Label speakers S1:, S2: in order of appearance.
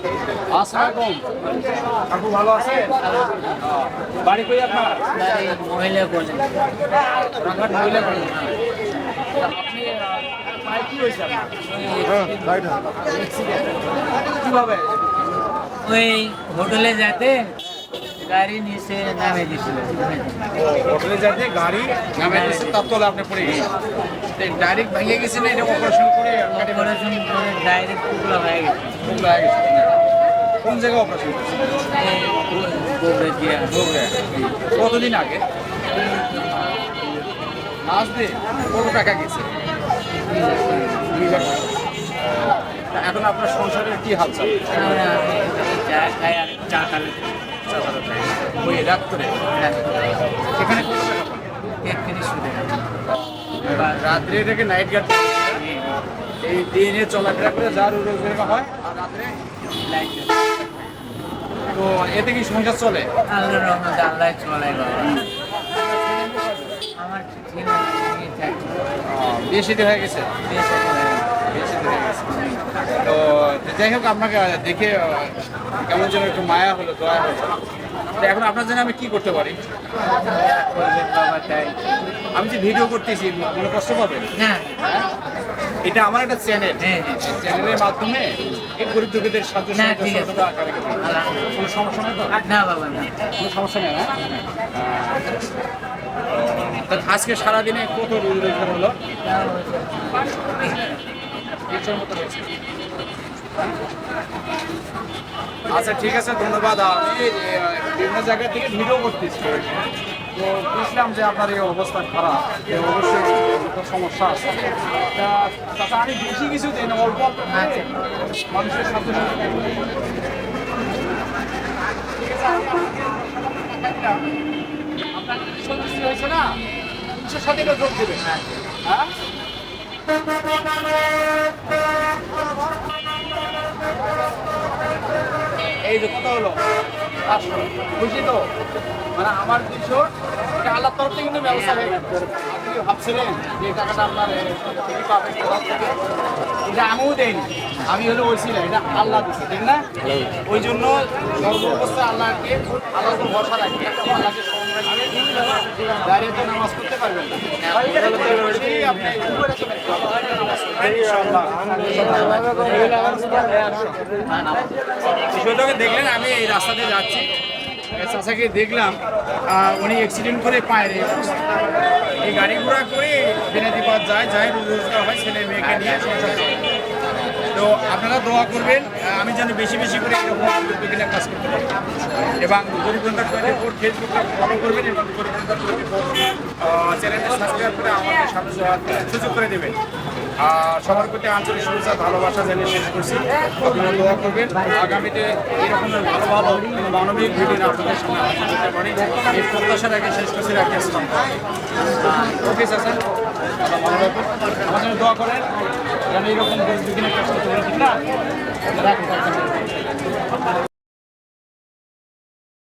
S1: আসসালামু আপু ভালো আছেন? বাড়ি কই আপনার?
S2: মহিলা বলে
S1: রাঙ্গাট মহিলা কলেজ। আপনি পায়ে কি হয়েছে আপনার? কিভাবে?
S2: ওই হোটেলে যেতে গাড়ি নিচে নামে দিছিল।
S1: হোটেলে যাতে গাড়ি নামে দিচ্ছে তার তলে আপনি পড়ে গেছেন। ডাইরেক্ট ভেঙে গেছে না এটা অপারেশন করে
S2: অপারেশন করে ডাইরেক্ট টুকরা হয়ে গেছে।
S1: টুকরা হয়ে গেছে? কোন জায়গায় অপারেশন করছে?
S2: গোবরে দিয়া
S1: কতদিন আগে? লাস্ট ডে কত টাকা গেছে? 2000 টাকা। এখন আপনার সংসারের কি হাল চাল?
S2: আমি চা খাই আর চা খালে
S1: ওই রাত্রে এখানে কত টাকা পান?
S2: 31
S1: রাত্রে এটাকে নাইট গার্ড এই দিনে চলাফেরা করে যা রোজগার হয় আর রাত্রে
S2: লাইট
S1: তো এতে কি সংসার চলে?
S2: আল্লাহর রহমতে আল্লাহ চলে বাবা। আমার ঠিক আছে
S1: বিয়ে শাদী হয়ে গেছে? বিয়ে শাদী হয়ে গেছে। তো যাই হোক আপনাকে দেখে কেমন যেন একটু মায়া হলো, দয়া হলো। তো এখন আপনার জন্য আমি কি করতে পারি?
S2: করবেন বাবা তাই
S1: আমি যে ভিডিও করতেছি কোনো কষ্ট পাবেন?
S2: হ্যাঁ
S1: এটা আমার একটা চ্যানেল,
S2: হ্যাঁ
S1: চ্যানেলের মাধ্যমে এই গরিব দুঃখীদের সাহায্য
S2: না, ঠিক আছে।
S1: সহযোগিতা আকারে করি। কোনো সমস্যা নেই তো?
S2: না বাবা না
S1: কোনো সমস্যা নেই না? তা আজকে সারাদিনে কত রোজগার হলো? 300 মতো হয়েছে। আচ্ছা ঠিক আছে, ধন্যবাদ। আমি বিভিন্ন জায়গা থেকে ভিডিও করতেছি, তো বুঝলাম যে আপনার এই অবস্থা খারাপ, যে অবশ্যই একটা সমস্যা আছে। তাছাড়া আমি বেশি কিছু দিই না, অল্প অল্প করে মানুষের সাথে আপনার সন্তুষ্টি হয়েছে না? মানুষের সাথে এটা যোগ দেবে। হ্যাঁ এই যে কথা হলো 500 খুশি তো? মানে আমার 200 এটা আল্লাহর তরফ থেকে কিন্তু ব্যবস্থা হয়ে গেছে। আপনি কি ভাবছিলেন যে এই টাকাটা আপনার থেকে পাবেন কোথা থেকে? এটা আমিও দেয়নি, আমি হলো বলছিলাম এটা আল্লাহ দিচ্ছে, ঠিক না? ওই জন্য সর্ব অবস্থায় আল্লাহকে আল্লাহর উপর ভরসা রাখি, আল্লাহকে স্মরণ রাখি, দাঁড়িয়ে তো নামাজ পড়তে পারবেন না। অবশ্যই আপনি বিষয়টাকে দেখলেন, আমি এই রাস্তাতে যাচ্ছি, চাচাকে দেখলাম উনি অ্যাক্সিডেন্ট করে পায় রে এই গাড়ি ঘোড়া করে বেনাদিবাদ যায় রোজগার হয়, ছেলে মেয়েকে নিয়ে সংসার চলে। তো আপনারা দোয়া করবেন আমি যেন বেশি বেশি করে এরকম বিভিন্ন কাজ করতে পারি। এবং গরিবন্ধা টোয়েন্টি4 ফেসবুকটা ফলো করবেন এবং গরিবন্ধা টোয়েন্টি4 চ্যানেলটা সাবস্ক্রাইব করে আমাকে সুযোগ করে দেবেন। আর সবার প্রতি আঞ্চলিক শুভেচ্ছা ভালোবাসা জানিয়ে শেষ করছি। আপনারা দোয়া করবেন আগামীতে এরকম ভালো ভালো মানবিক ভিডিও আপনাদের সামনে হাজির করতে পারি, এই প্রত্যাশার আগে শেষ করছি। রাখি আসলাম। ওকে চাচা, ভালো থাকবেন, আমার জন্য দোয়া করেন যেন এইরকম বিভিন্ন কাজ করতে পারি, ঠিক না? রাখুন।